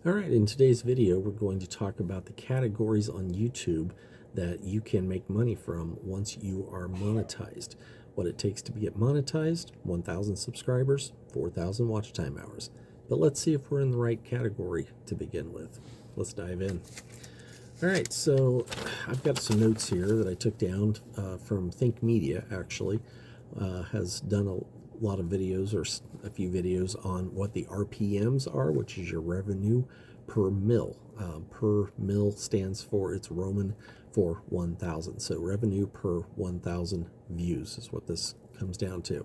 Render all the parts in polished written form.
All right, in today's video, we're going to talk about the categories on YouTube that you can make money from once you are monetized. What it takes to get monetized: 1,000 subscribers, 4,000 watch time hours. But let's see if we're in the right category to begin with. Let's dive in. All right, so I've got some notes here that I took down from Think Media, actually. Has done a lot of videos, or a few videos, on what the RPMs are, which is your revenue per mil. Per mil stands for, it's Roman for 1,000. So revenue per 1,000 views is what this comes down to.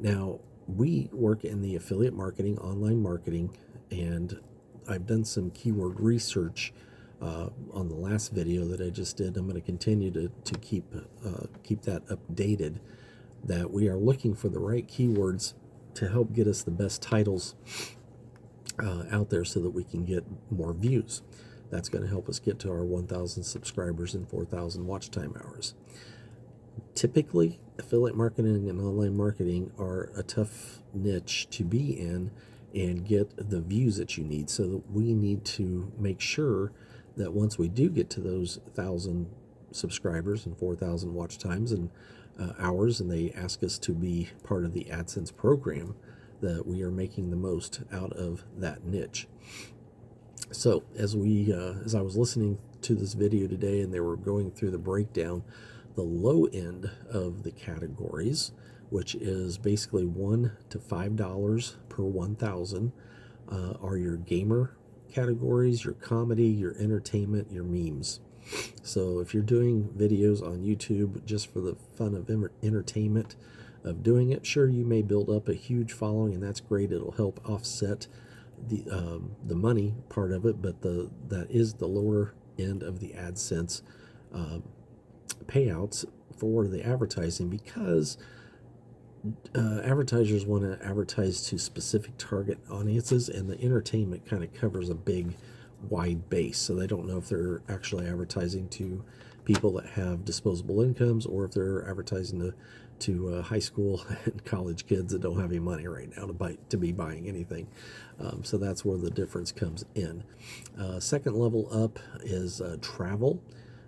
Now, we work in the affiliate marketing, online marketing, and I've done some keyword research on the last video that I just did. I'm going to continue to keep that updated, that we are looking for the right keywords to help get us the best titles out there so that we can get more views. That's going to help us get to our 1,000 subscribers and 4,000 watch time hours. Typically, affiliate marketing and online marketing are a tough niche to be in and get the views that you need. So that we need to make sure that once we do get to those 1,000 subscribers and 4,000 watch times and hours, and they ask us to be part of the AdSense program, that we are making the most out of that niche. So as I was listening to this video today and they were going through the breakdown, the low end of the categories, which is basically $1 to $5 per 1,000, are your gamer categories, your comedy, your entertainment, your memes. So if you're doing videos on YouTube just for the fun of entertainment of doing it, sure, you may build up a huge following, and that's great. It'll help offset the money part of it, but that is the lower end of the AdSense payouts for the advertising, because advertisers want to advertise to specific target audiences, and the entertainment kind of covers a big wide base, so they don't know if they're actually advertising to people that have disposable incomes, or if they're advertising to high school and college kids that don't have any money right now to be buying anything. So that's where the difference comes in. Second level up is travel,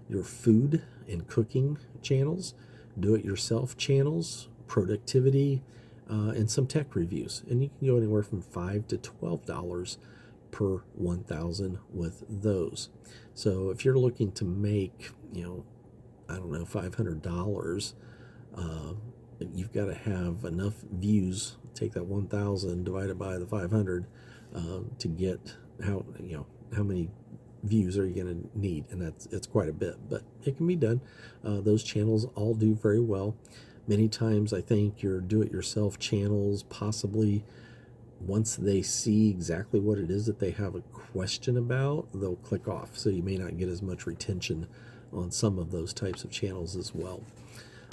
your food and cooking channels, do-it-yourself channels, productivity, and some tech reviews. And you can go anywhere from $5 to $12 per 1,000 with those. So if you're looking to make, I don't know, $500, you've got to have enough views. Take that 1,000 divided by the 500 to get how many views are you going to need, and it's quite a bit, but it can be done. Those channels all do very well. Many times I think your do-it-yourself channels, possibly once they see exactly what it is that they have a question about, they'll click off. So you may not get as much retention on some of those types of channels as well.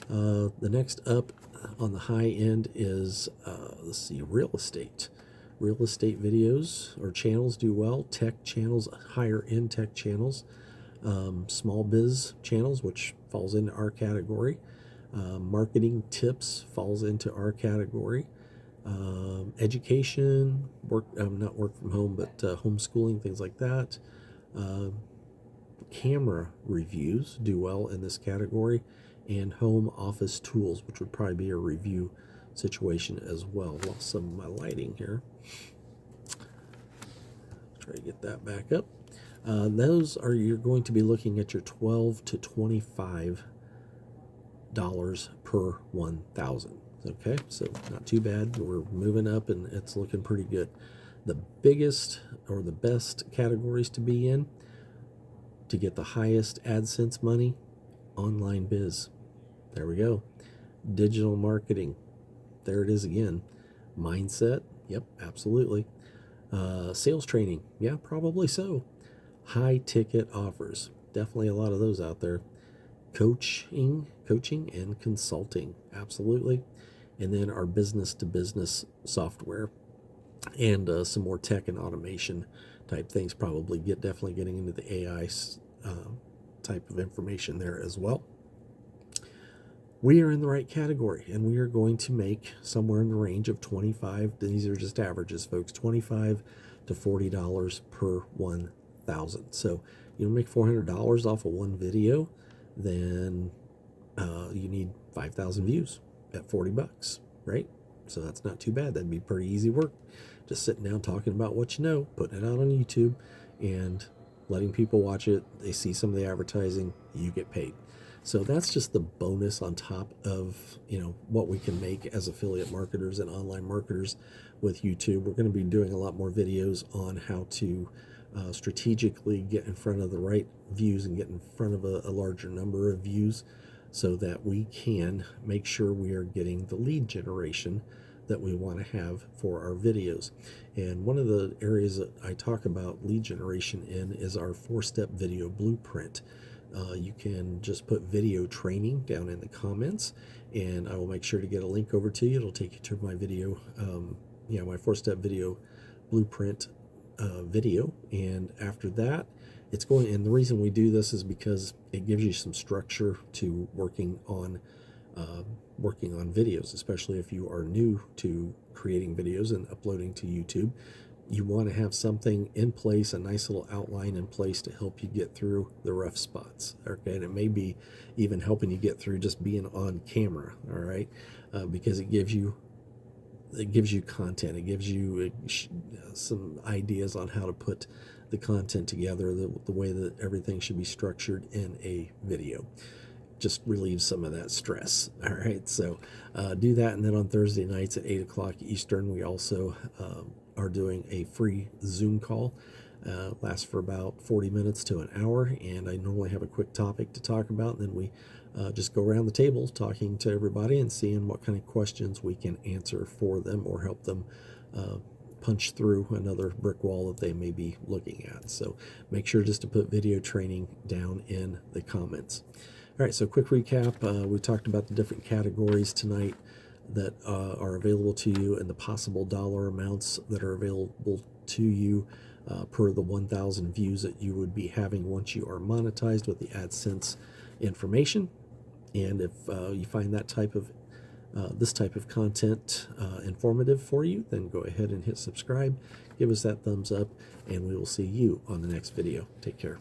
The next up on the high end is, let's see, real estate. Real estate videos or channels do well. Tech channels, higher end tech channels. Small biz channels, which falls into our category. Marketing tips falls into our category. Education, not work from home, but homeschooling, things like that. Camera reviews do well in this category, and home office tools, which would probably be a review situation as well. Lost some of my lighting here. Try to get that back up. Those are, you're going to be looking at your $12 to $25 per 1,000. Okay, so not too bad. We're moving up and it's looking pretty good. The biggest or the best categories to be in to get the highest AdSense money: online biz. There we go. Digital marketing. There it is again. Mindset. Yep, absolutely. Sales training. Yeah, probably so. High ticket offers. Definitely a lot of those out there. Coaching and consulting. Absolutely. And then our business to business software, and some more tech and automation type things, probably definitely getting into the AI type of information there as well. we are in the right category, and we are going to make somewhere in the range of 25, these are just averages, folks, $25 to $40 per 1,000. So you make $400 off of one video, then you need 5,000 views at 40 bucks, right? So that's not too bad. That'd be pretty easy work. Just sitting down talking about what you know, putting it out on YouTube, and letting people watch it. They see some of the advertising, you get paid. So that's just the bonus on top of, what we can make as affiliate marketers and online marketers with YouTube. We're going to be doing a lot more videos on how to strategically get in front of the right views and get in front of a larger number of views, so that we can make sure we are getting the lead generation that we want to have for our videos. And one of the areas that I talk about lead generation in is our 4-step video blueprint. You can just put video training down in the comments, and I will make sure to get a link over to you. It'll take you to my video, my 4-step video blueprint video. And after that, it's going, and the reason we do this is because it gives you some structure to working on videos, especially if you are new to creating videos and uploading to YouTube. You want to have something in place, a nice little outline in place to help you get through the rough spots. Okay, and it may be even helping you get through just being on camera. All right, because it gives you content. It gives you some ideas on how to put the content together, the way that everything should be structured in a video. Just relieves some of that stress. All right, so do that. And then on Thursday nights at 8 o'clock Eastern, we also are doing a free Zoom call. Lasts for about 40 minutes to an hour, and I normally have a quick topic to talk about, and then we just go around the table talking to everybody and seeing what kind of questions we can answer for them or help them punch through another brick wall that they may be looking at. So make sure just to put video training down in the comments. All right, so quick recap. We talked about the different categories tonight that are available to you, and the possible dollar amounts that are available to you per the 1,000 views that you would be having once you are monetized with the AdSense information. And if you find that this type of content informative for you, then go ahead and hit subscribe, give us that thumbs up, and we will see you on the next video. Take care.